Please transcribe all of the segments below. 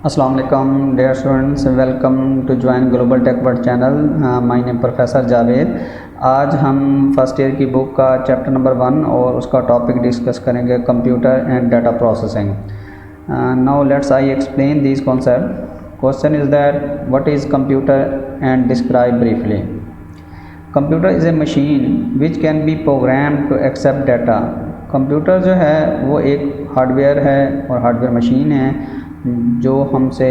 अस्सलाम वालेकुम dear students, welcome to join global tech world channel. My name professor Javed. आज हम फर्स्ट ईयर की बुक का चैप्टर नंबर 1 और उसका टॉपिक डिस्कस करेंगे, computer and data processing. Now let's I explain this concept. Question is that what is computer and describe briefly. Computer is a machine which can be program to accept data. Computer जो है वो एक hardware है और hardware machine है जो हमसे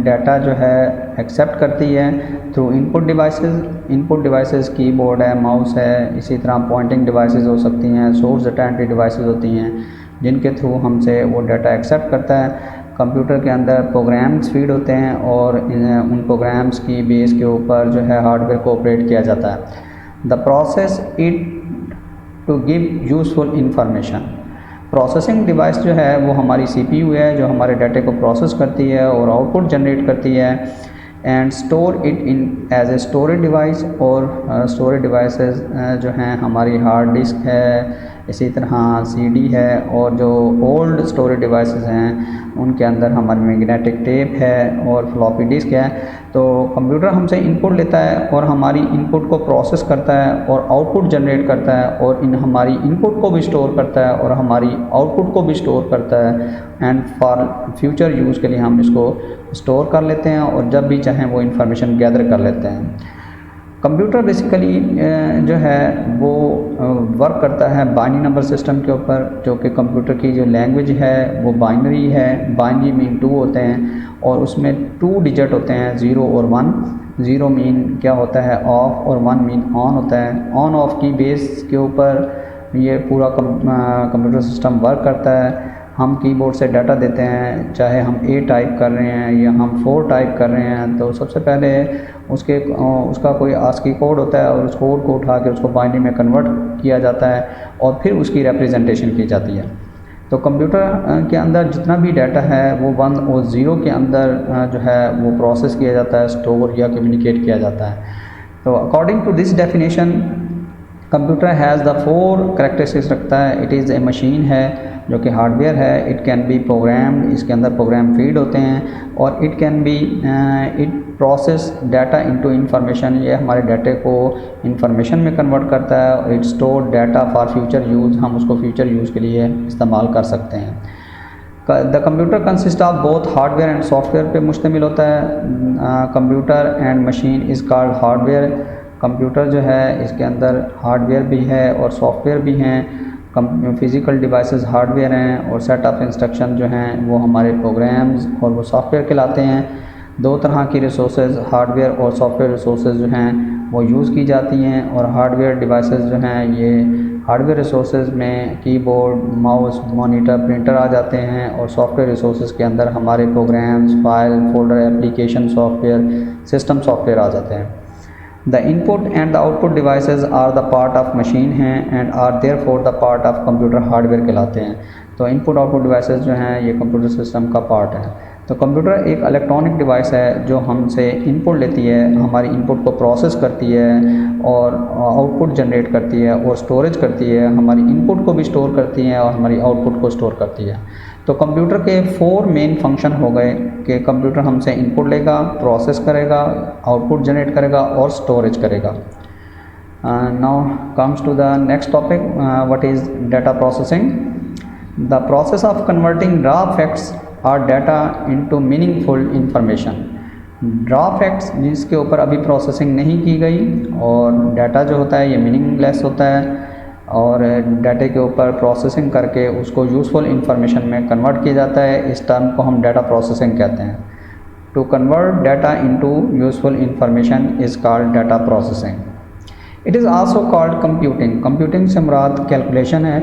data जो है एक्सेप्ट करती है थ्रू इनपुट डिवाइसेस कीबोर्ड है, माउस है, इसी तरह पॉइंटिंग डिवाइसेस हो सकती हैं, सोर्स डाटा एंट्री डिवाइसेस होती हैं जिनके थ्रू हमसे वो डाटा एक्सेप्ट करता है। कंप्यूटर के अंदर प्रोग्राम्स फीड होते हैं और उन प्रोग्राम्स की बेस के ऊपर जो है हार्डवेयर को ऑपरेट किया जाता है। The process it to give useful information. Processing device जो है वो हमारी सीपीयू है जो हमारे डाटे को प्रोसेस करती है और आउटपुट जनरेट करती है and store it in as a storage device. और स्टोरेज डिवाइसेस जो हैं हमारी हार्ड डिस्क है, इसी तरह सीडी है, और जो ओल्ड स्टोरेज डिवाइसेस हैं उनके अंदर हमारी मैग्नेटिक टेप है और फ्लॉपी डिस्क है। तो कंप्यूटर हमसे इनपुट लेता है और हमारी इनपुट को प्रोसेस करता है और आउटपुट जनरेट करता है और हमारी इनपुट को भी स्टोर करता है और हमारी आउटपुट को भी स्टोर करता है एंड फॉर फ्यूचर यूज़ के लिए हम इसको स्टोर कर लेते हैं और जब भी चाहें वो इन्फॉर्मेशन गैदर कर लेते हैं। कंप्यूटर बेसिकली जो है वो वर्क करता है बाइनरी नंबर सिस्टम के ऊपर, जो कि कंप्यूटर की जो लैंग्वेज है वो बाइनरी है। बाइनरी मीन 2 होते हैं और उसमें 2 डिजिट होते हैं, 0 और 1। 0 मीन क्या होता है ऑफ और 1 मीन ऑन होता है। ऑन ऑफ की बेस के ऊपर ये पूरा कंप्यूटर सिस्टम वर्क करता है। हम कीबोर्ड से डाटा देते हैं, चाहे हम A टाइप कर रहे हैं या हम 4 टाइप कर रहे हैं, तो सबसे पहले उसका कोई आस्की कोड होता है और उस कोड को उठा के उसको बाइनरी में कन्वर्ट किया जाता है और फिर उसकी रिप्रेजेंटेशन की जाती है। तो कंप्यूटर के अंदर जितना भी डाटा है वो 1 और 0 के अंदर जो है वो प्रोसेस किया जाता है, स्टोर या कम्युनिकेट किया जाता है। तो according to this definition computer has the 4 characteristics रखता है। इट इज़ ए मशीन है जो कि हार्डवेयर है। इट कैन बी प्रोग्राम्ड, इसके अंदर प्रोग्राम फीड होते हैं। और it can be it process data into information, ये हमारे डाटे को इंफॉर्मेशन में कन्वर्ट करता है। It store data for future use, हम उसको फ्यूचर यूज़ के लिए इस्तेमाल कर सकते हैं। The computer consist of both hardware and software पे मुश्तमिल होता है। Computer and machine is called hardware. Computer जो है इसके अंदर हार्डवेयर भी है और सॉफ्टवेयर भी हैं। फिज़िकल डिवाइसेस हार्डवेयर हैं और सेट ऑफ इंस्ट्रक्शन जो हैं वो हमारे प्रोग्राम्स और वो सॉफ्टवेयर कहलाते हैं। 2 तरह की रिसोर्सेज, हार्डवेयर और सॉफ्टवेयर रिसोर्सेज जो हैं वो यूज़ की जाती हैं। और हार्डवेयर डिवाइसेस जो हैं ये हार्डवेयर रिसोर्सेज में कीबोर्ड, माउस, मॉनिटर, प्रिंटर आ जाते हैं। और सॉफ्टवेयर रिसोर्सेज के अंदर हमारे programs, file, folder, application software, system software आ जाते हैं। The input and the output devices are the part of machine हैं and are therefore the part of computer hardware कहलाते हैं। तो इनपुट आउटपुट डिवाइसेस जो हैं ये कंप्यूटर सिस्टम का पार्ट है। तो कंप्यूटर एक इलेक्ट्रॉनिक डिवाइस है जो हमसे इनपुट लेती है, हमारी इनपुट को प्रोसेस करती है और आउटपुट जनरेट करती है और स्टोरेज करती है। हमारी इनपुट को भी स्टोर करती है और हमारी आउटपुट को स्टोर करती है। तो कंप्यूटर के 4 मेन फंक्शन हो गए कि कंप्यूटर हमसे इनपुट लेगा, प्रोसेस करेगा, आउटपुट जनरेट करेगा और स्टोरेज करेगा। Now comes to the next topic, what is data processing. The process of converting raw facts और data into meaningful information. Raw facts जिसके ऊपर अभी प्रोसेसिंग नहीं की गई और डाटा जो होता है ये मीनिंगलेस होता है और डाटे के ऊपर प्रोसेसिंग करके उसको यूज़फुल इंफॉर्मेशन में कन्वर्ट किया जाता है। इस टर्म को हम डाटा प्रोसेसिंग कहते हैं। To convert data into useful information is called data processing. It is also called computing. Computing से मुराद कैलकुलेशन है।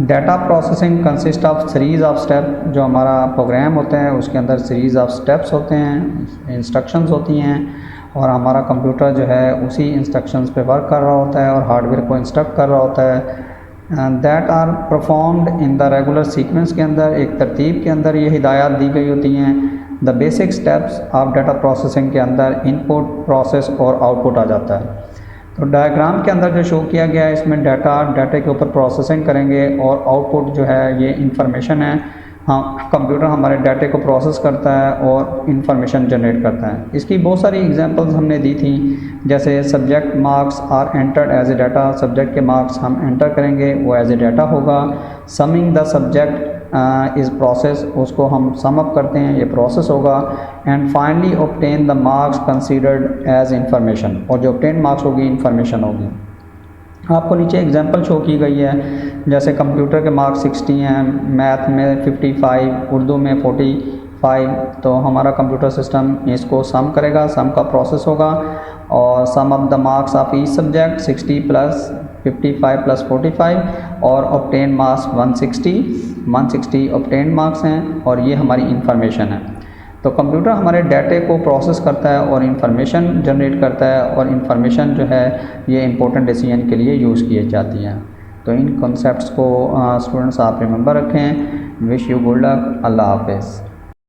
Data processing consist of series of step. जो हमारा प्रोग्राम होता है उसके अंदर सीरीज़ ऑफ स्टेप्स होते हैं, इंस्ट्रक्शंस होती हैं और हमारा कंप्यूटर जो है उसी इंस्ट्रक्शंस पे वर्क कर रहा होता है और हार्डवेयर को इंस्ट्रक्ट कर रहा होता है। That are performed in the regular sequence के अंदर, एक तरतीब के अंदर ये हिदायत दी गई होती हैं। The basic steps of data processing के अंदर इनपुट, प्रोसेस और आउटपुट आ जाता है। तो डायग्राम के अंदर जो शो किया गया है इसमें डाटे के ऊपर प्रोसेसिंग करेंगे और आउटपुट जो है ये इंफॉर्मेशन है हाँ, कंप्यूटर हमारे डाटे को प्रोसेस करता है और इंफॉर्मेशन जनरेट करता है। इसकी बहुत सारी एग्जांपल्स हमने दी थी, जैसे subject marks are entered as a data, subject के मार्क्स हम एंटर करेंगे, वो एज ए डाटा होगा। Summing the subject is process, उसको हम सम अप करते हैं, ये प्रोसेस होगा। And finally obtain the marks considered as information, और जो ऑब्टेन मार्क्स होगी इंफॉर्मेशन होगी। आपको नीचे एग्जांपल शो की गई है, जैसे कंप्यूटर के मार्क्स 60 हैं, मैथ में 55, उर्दू में 45, तो हमारा कंप्यूटर सिस्टम इसको सम करेगा, सम का प्रोसेस होगा, और sum of the marks of each subject 60 plus 55 plus 45, और ऑब्टेन मार्क्स 160 ऑब्टेन मार्क्स हैं, और ये हमारी इंफॉर्मेशन है। तो कंप्यूटर हमारे डाटे को प्रोसेस करता है और इंफॉर्मेशन जनरेट करता है, और इंफॉर्मेशन जो है ये इंपॉर्टेंट डिसीजन के लिए यूज़ की जाती है। तो इन कॉन्सेप्ट्स को स्टूडेंट्स आप रिमेंबर रखें। Wish you good luck. अल्लाह हाफिज़।